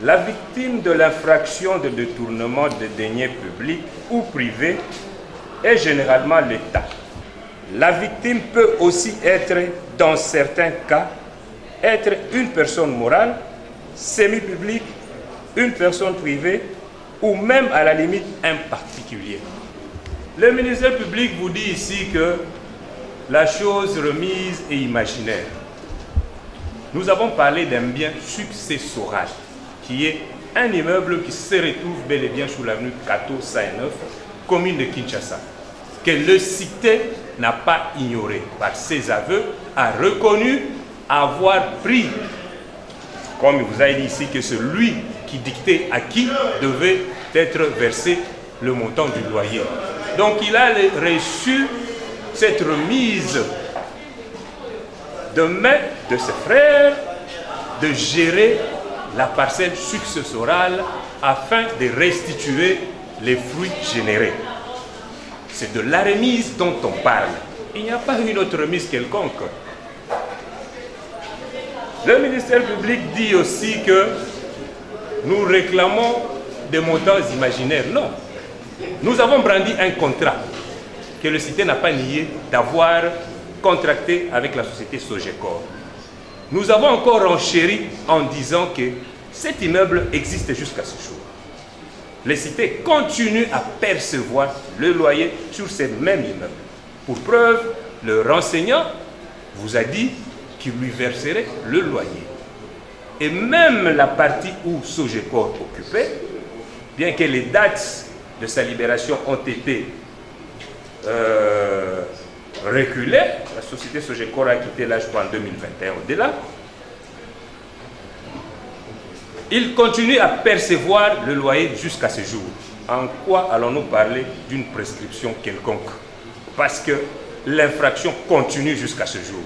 la victime de l'infraction de détournement de deniers publics ou privés est généralement l'État. La victime peut aussi être, dans certains cas, être une personne morale, semi-publique, une personne privée ou même à la limite un particulier. Le ministère public vous dit ici que la chose remise est imaginaire. Nous avons parlé d'un bien successoral qui est un immeuble qui se retrouve bel et bien sous l'avenue Kato Saïneuf, commune de Kinshasa, que le cité n'a pas ignoré. Par ses aveux, a reconnu avoir pris, comme il vous a dit ici, que celui qui dictait à qui devait être versé le montant du loyer. Donc il a reçu cette remise de main de ses frères de gérer la parcelle successorale afin de restituer les fruits générés. C'est de la remise dont on parle. Il n'y a pas une autre remise quelconque. Le ministère public dit aussi que nous réclamons des montants imaginaires. Non. Nous avons brandi un contrat que le cité n'a pas nié d'avoir contracté avec la société Sogecor. Nous avons encore renchéri en disant que cet immeuble existe jusqu'à ce jour. Les cités continuent à percevoir le loyer sur ces mêmes immeubles. Pour preuve, le renseignant vous a dit qu'il lui verserait le loyer. Et même la partie où Sogecor occupait, bien que les dates de sa libération ont été reculées, la société Sogecor a quitté là, je crois, en 2021 au-delà, il continue à percevoir le loyer jusqu'à ce jour. En quoi allons-nous parler d'une prescription quelconque? Parce que l'infraction continue jusqu'à ce jour.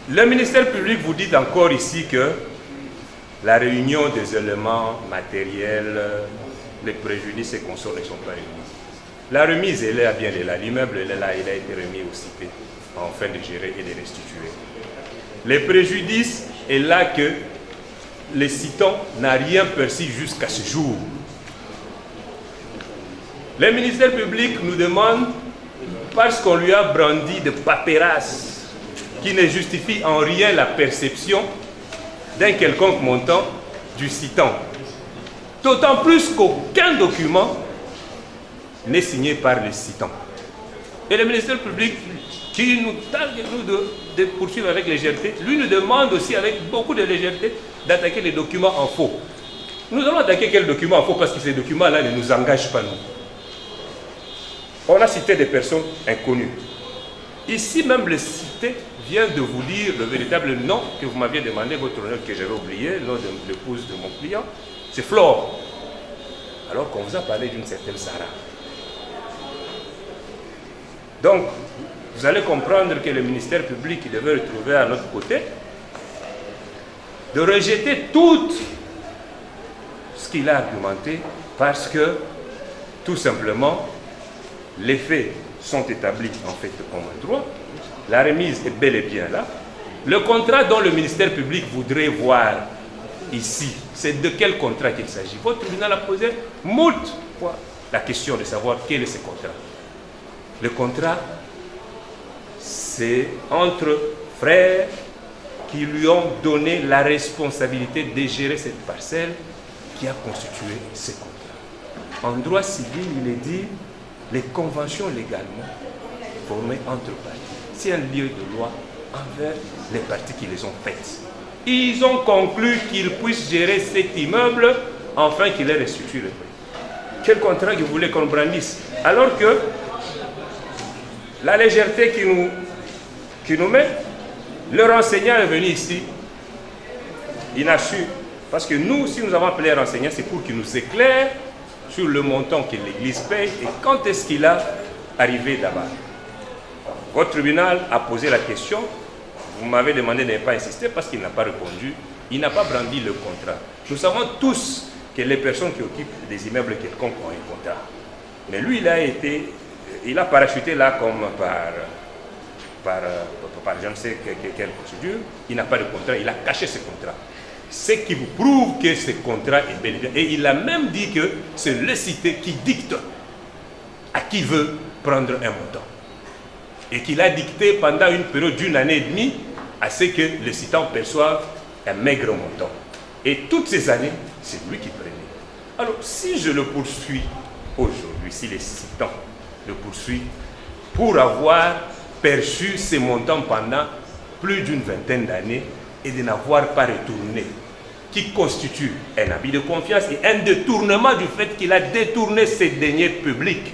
Le ministère public vous dit encore ici que la réunion des éléments matériels, les préjudices et consorts ne sont pas réunis. La remise, elle est bien là. L'immeuble, elle est là, il a été remis aux cités afin de gérer et de restituer. Les préjudices est là que le citant n'a rien perçu jusqu'à ce jour. Le ministère public nous demande, parce qu'on lui a brandi de paperasse qui ne justifie en rien la perception d'un quelconque montant du citant. D'autant plus qu'aucun document n'est signé par le citant. Et le ministère public, qui nous targue de poursuivre avec légèreté, lui nous demande aussi avec beaucoup de légèreté d'attaquer les documents en faux. Nous allons attaquer quels documents en faux parce que ces documents-là ne nous engagent pas nous. On a cité des personnes inconnues. Ici même le cité vient de vous dire le véritable nom que vous m'aviez demandé, votre nom que j'avais oublié, le nom de l'épouse de mon client, c'est Flore. Alors qu'on vous a parlé d'une certaine Sarah. Donc, vous allez comprendre que le ministère public devait retrouver à notre côté de rejeter tout ce qu'il a argumenté parce que, tout simplement, les faits sont établis en fait comme un droit, la remise est bel et bien là. Le contrat dont le ministère public voudrait voir ici, c'est de quel contrat qu'il s'agit. Votre tribunal a posé moult fois la question de savoir quel est ce contrat. Le contrat, c'est entre frères qui lui ont donné la responsabilité de gérer cette parcelle qui a constitué ce contrat. En droit civil, il est dit les conventions légalement formées entre parties. C'est un lieu de loi envers les parties qui les ont faites. Ils ont conclu qu'ils puissent gérer cet immeuble afin qu'il ait restitué le prix. Quel contrat que vous voulez qu'on brandisse? Alors que la légèreté qui nous met, le renseignant est venu ici, il a su, parce que nous, si nous avons appelé un renseignant, c'est pour qu'il nous éclaire sur le montant que l'Église paye et quand est-ce qu'il a arrivé là-bas. Votre tribunal a posé la question, vous m'avez demandé de ne pas insister parce qu'il n'a pas répondu, il n'a pas brandi le contrat. Nous savons tous que les personnes qui occupent des immeubles quelconques ont un contrat. Mais lui, il a parachuté là comme par je ne sais quelle procédure, il n'a pas de contrat, il a caché ce contrat. Ce qui vous prouve que ce contrat est bel et bien. Et il a même dit que c'est le cité qui dicte à qui veut prendre un montant. Et qu'il a dicté pendant une période d'une année et demie à ce que le citant perçoive un maigre montant. Et toutes ces années, c'est lui qui prenait. Alors, si je le poursuis aujourd'hui, si les citants le poursuivent pour avoir perçu ces montants pendant plus d'une vingtaine d'années et de n'avoir pas retourné, qui constitue un abus de confiance et un détournement du fait qu'il a détourné ses deniers publics,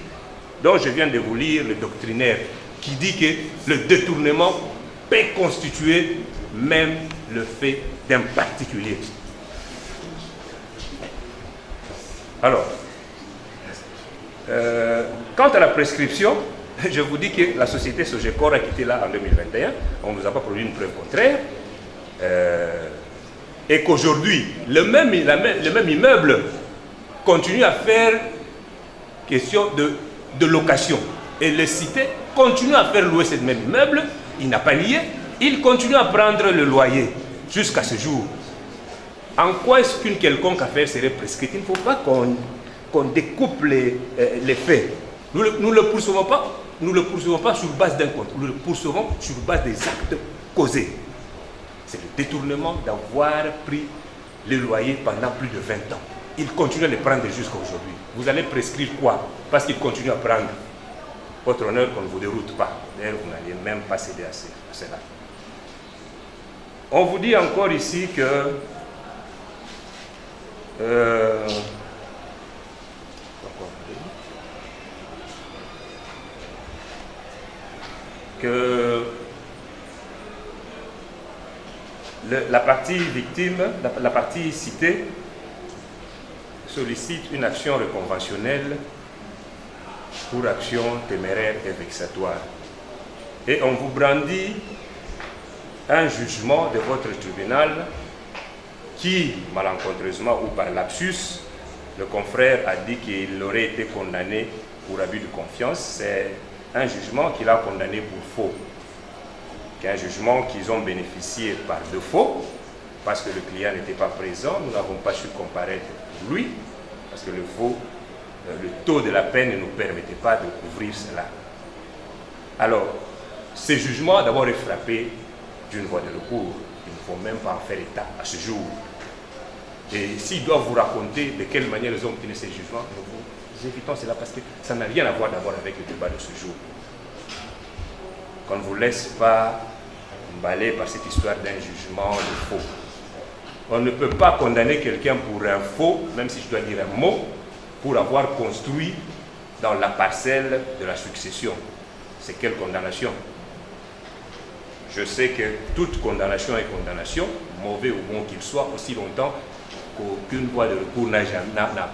dont je viens de vous lire le doctrinaire qui dit que le détournement peut constituer même le fait d'un particulier. Alors, quant à la prescription, je vous dis que la société Sogecor a quitté là en 2021, on ne nous a pas produit une preuve contraire, et qu'aujourd'hui, le même immeuble continue à faire question de location. Et le cité continue à faire louer ce même immeuble, il n'a pas lié, il continue à prendre le loyer jusqu'à ce jour. En quoi est-ce qu'une quelconque affaire serait prescrite? Il ne faut pas qu'on découpe les faits. Nous ne le poursuivons pas sur base d'un compte, nous le poursuivons sur base des actes causés. C'est le détournement d'avoir pris le loyer pendant plus de 20 ans. Il continue à le prendre jusqu'à aujourd'hui. Vous allez prescrire quoi? Parce qu'il continue à prendre. Votre honneur qu'on ne vous déroute pas. D'ailleurs, vous n'allez même pas céder à cela. On vous dit encore ici que la partie victime, la partie citée, sollicite une action reconventionnelle pour action téméraire et vexatoire. Et on vous brandit un jugement de votre tribunal qui, malencontreusement ou par lapsus, le confrère a dit qu'il aurait été condamné pour abus de confiance. C'est un jugement qu'il a condamné pour faux. Un jugement qu'ils ont bénéficié par défaut, parce que le client n'était pas présent, nous n'avons pas su comparaître pour lui, parce que le taux de la peine ne nous permettait pas de couvrir cela. Alors, ce jugement d'abord est frappé d'une voie de recours. Il ne faut même pas en faire état à ce jour. Et s'ils doivent vous raconter de quelle manière ils ont obtenu ces jugements, nous évitons cela parce que ça n'a rien à voir d'abord avec le débat de ce jour. Qu'on ne vous laisse pas emballer par cette histoire d'un jugement de faux. On ne peut pas condamner quelqu'un pour un faux, même si je dois dire un mot, pour avoir construit dans la parcelle de la succession. C'est quelle condamnation? Je sais que toute condamnation est condamnation, mauvais ou bon qu'il soit, aussi longtemps qu'aucune voie de recours n'a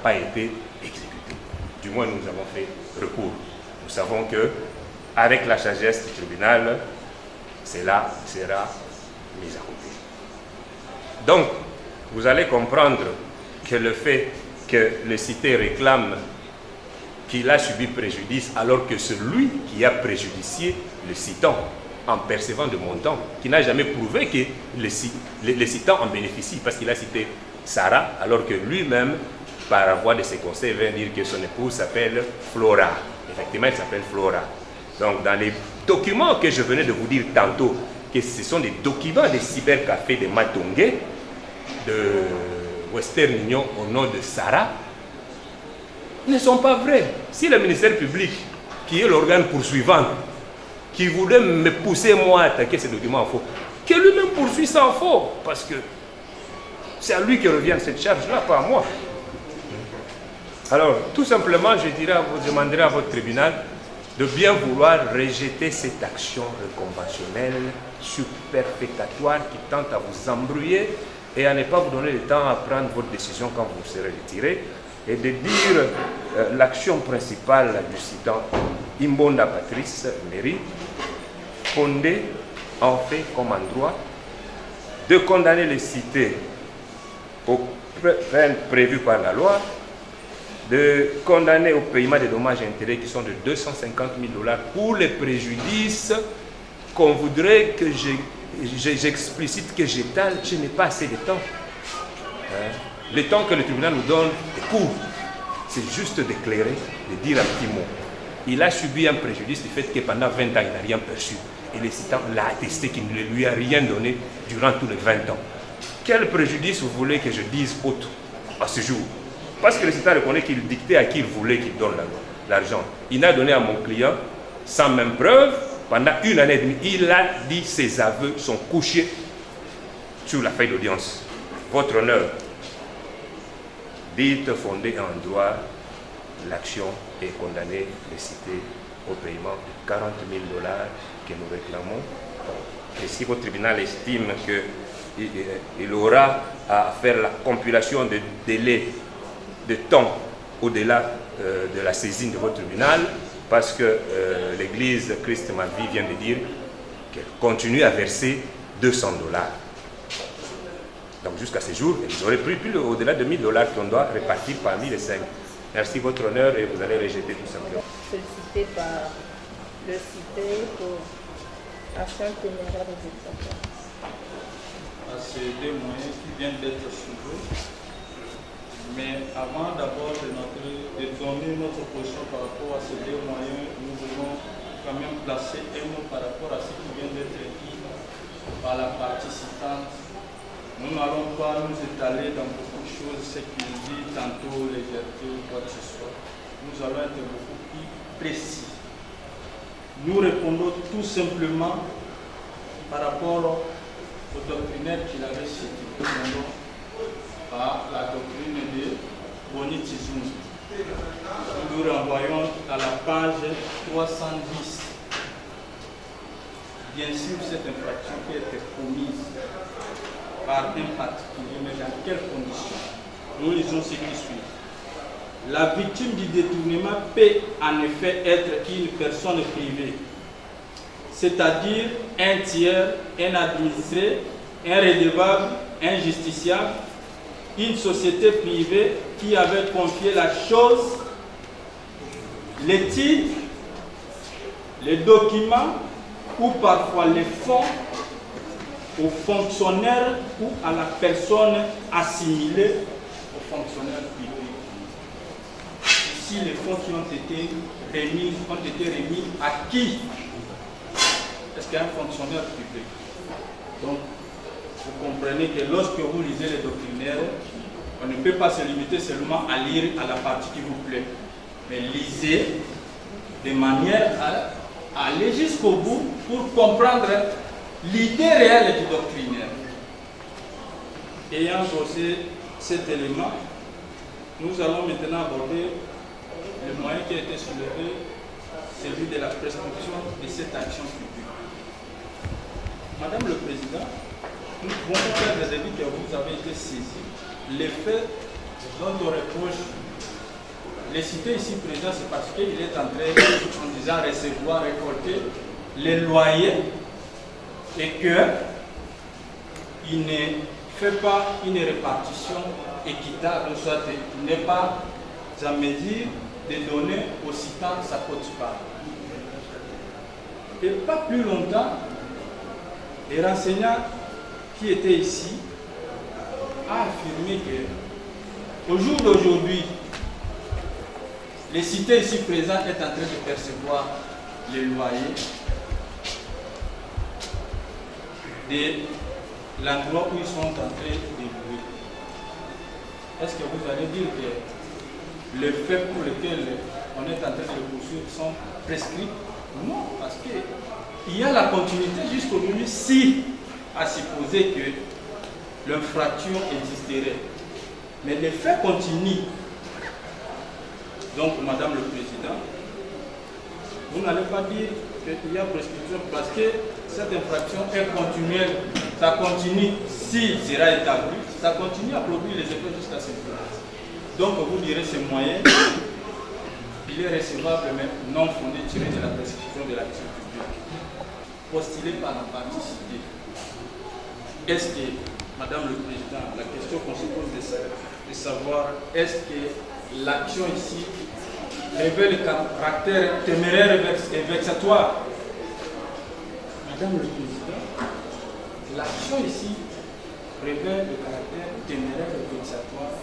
pas été exécutée. Du moins, nous avons fait recours. Nous savons que, avec la sagesse du tribunal, cela sera mis à côté. Donc, vous allez comprendre que le fait que le cité réclame qu'il a subi préjudice alors que celui qui a préjudicié le citant en percevant de montants, qui n'a jamais prouvé que le citant en bénéficie parce qu'il a cité Sarah alors que lui-même, par la voix de ses conseils, vient dire que son épouse s'appelle Flora. Effectivement, elle s'appelle Flora. Donc, dans les documents que je venais de vous dire tantôt, que ce sont des documents des cybercafés de Matongé, de Western Union au nom de Sarah, ne sont pas vrais. Si le ministère public, qui est l'organe poursuivant, qui voulait me pousser moi à attaquer ces documents en faux, que lui-même poursuit ça en faux, parce que c'est à lui que revient cette charge-là, pas à moi. Alors, tout simplement, je demanderai à votre tribunal de bien vouloir rejeter cette action conventionnelle superfétatoire qui tente à vous embrouiller et à ne pas vous donner le temps à prendre votre décision quand vous serez retiré, et de dire l'action principale du citant Imbonda Patrice Méry, fondée en fait comme en droit, de condamner les cités aux peines prévues par la loi, de condamner au paiement des dommages et intérêts qui sont de 250 000 $ pour les préjudices qu'on voudrait que j'explicite, que j'étale. Je n'ai pas assez de temps. Le temps que le tribunal nous donne est court. C'est juste d'éclairer, de dire un petit mot. Il a subi un préjudice du fait que pendant 20 ans, il n'a rien perçu. Et le citant l'a attesté qu'il ne lui a rien donné durant tous les 20 ans. Quel préjudice vous voulez que je dise autre à ce jour? Parce que le citant reconnaît qu'il dictait à qui il voulait qu'il donne l'argent. Il n'a donné à mon client, sans même preuve, pendant 1 année et demie. Il a dit ses aveux sont couchés sur la feuille d'audience. Votre honneur, dites fondé en droit l'action et condamner les cités au paiement de 40 000 $ que nous réclamons. Et si votre tribunal estime qu'il aura à faire la compilation de délais de temps au-delà de la saisine de votre tribunal, parce que l'église Christ ma vie vient de dire qu'elle continue à verser 200 $. Donc jusqu'à ce jour, ils auraient pris plus au-delà de 1 000 $ qu'on doit répartir parmi les 5. Merci votre honneur et vous allez rejeter tout simplement. Sollicité par le cité pour action téméraire des exemplaires. À ces 2 moyens qui viennent d'être soulevés. Mais avant d'abord de donner notre position par rapport à ces 2 moyens, nous voulons quand même placer un mot par rapport à ce qui vient d'être dit par la partie citante. Nous n'allons pas nous étaler dans beaucoup de choses, ce qu'il dit, tantôt légèreté ou quoi que ce soit. Nous allons être beaucoup plus précis. Nous répondons tout simplement par rapport au doctrinaire qu'il avait cité. Nous répondons à la doctrine de Bonitizum. Nous renvoyons à la page 310. Bien sûr, cette infraction qui a été commise par un particulier, mais dans quelles conditions? Nous lisons ce qui suit. La victime du détournement peut en effet être une personne privée, c'est-à-dire un tiers, un administré, un redevable, un justiciable, une société privée qui avait confié la chose, les titres, les documents ou parfois les fonds aux fonctionnaires ou à la personne assimilée aux fonctionnaires privés. Ici, les fonds qui ont été remis à qui? Est-ce qu'un fonctionnaire privé? Donc, vous comprenez que lorsque vous lisez les doctrinaires, on ne peut pas se limiter seulement à lire à la partie qui vous plaît, mais lisez de manière à aller jusqu'au bout pour comprendre l'idée réelle du doctrinaire. Ayant posé cet élément, nous allons maintenant aborder le moyen qui a été soulevé, celui de la prescription de cette action publique. Madame le Président, nous pouvons faire des avis que vous avez été saisis. Les faits dont on reproche les cités ici présents, c'est parce qu'il est en train, en disant recevoir, récolter les loyers et qu'il ne fait pas une répartition équitable, soit n'est pas à mesure de donner aux citants sa quote-part. Et pas plus longtemps, les renseignants qui étaient ici a affirmé que au jour d'aujourd'hui, les cités ici présents est en train de percevoir les loyers de l'endroit où ils sont en train de louer. Est-ce que vous allez dire que les faits pour lesquels on est en train de les poursuivre sont prescrits? Non, parce qu'il y a la continuité jusqu'aujourd'hui si à supposer que l'infraction existerait. Mais les faits continuent. Donc, Madame le Président, vous n'allez pas dire qu'il y a prescription parce que cette infraction est continuelle. Ça continue, s'il sera établi, ça continue à produire les effets jusqu'à ce jour. Donc, vous direz ce moyen, il est recevable mais non fondé tiré de la prescription de l'action publique. Postulé par la partie citée. Est-ce que, Madame le Président, la question qu'on se pose de savoir, est-ce que l'action ici révèle le caractère téméraire et vexatoire? Madame le Président, l'action ici révèle le caractère téméraire et vexatoire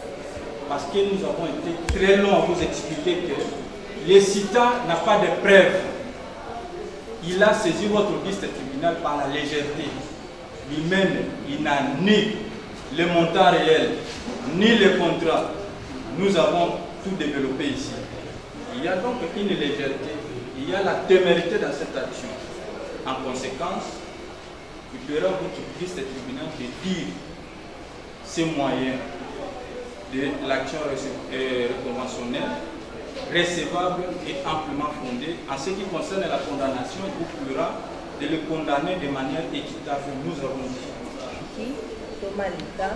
parce que nous avons été très longs à vous expliquer que le citant n'a pas de preuves. Il a saisi votre vice tribunal par la légèreté. Lui-même, il n'a ni le montant réel, ni le contrat. Nous avons tout développé ici. Il y a donc une légèreté, il y a la témérité dans cette action. En conséquence, il fera votre vice tribunal de dire ces moyens de l'action conventionnelle recevable et amplement fondée. En ce qui concerne la condamnation, il vous plaira de le condamner de manière équitable. Nous avons dit. Thomas Lita,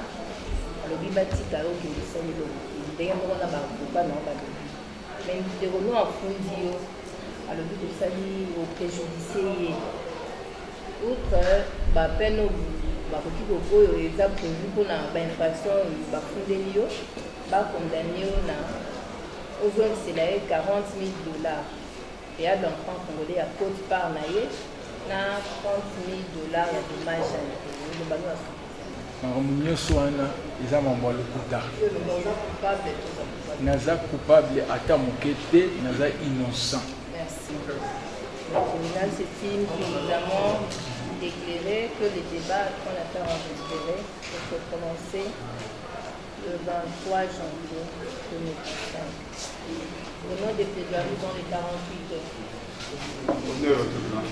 le bibatika au Guérisson, mais nous devons en fonder à le but de salir au préjudicié. Outre, peine au les a prévu pour l'infraction, il va condamner aux zones c'est là 40 000 $. Et à l'enfant congolais à côte par naïe, na 30 000 $ ya dommage naza coupable ata moke te, naza innocent. Merci. Le tribunal s'estime suffisamment éclairé que les débats qu'on attend enregistrés pour se prononcer le 23 janvier 2025. Au nom des plaidoiries dans les 48 heures. Honneur au tribunal.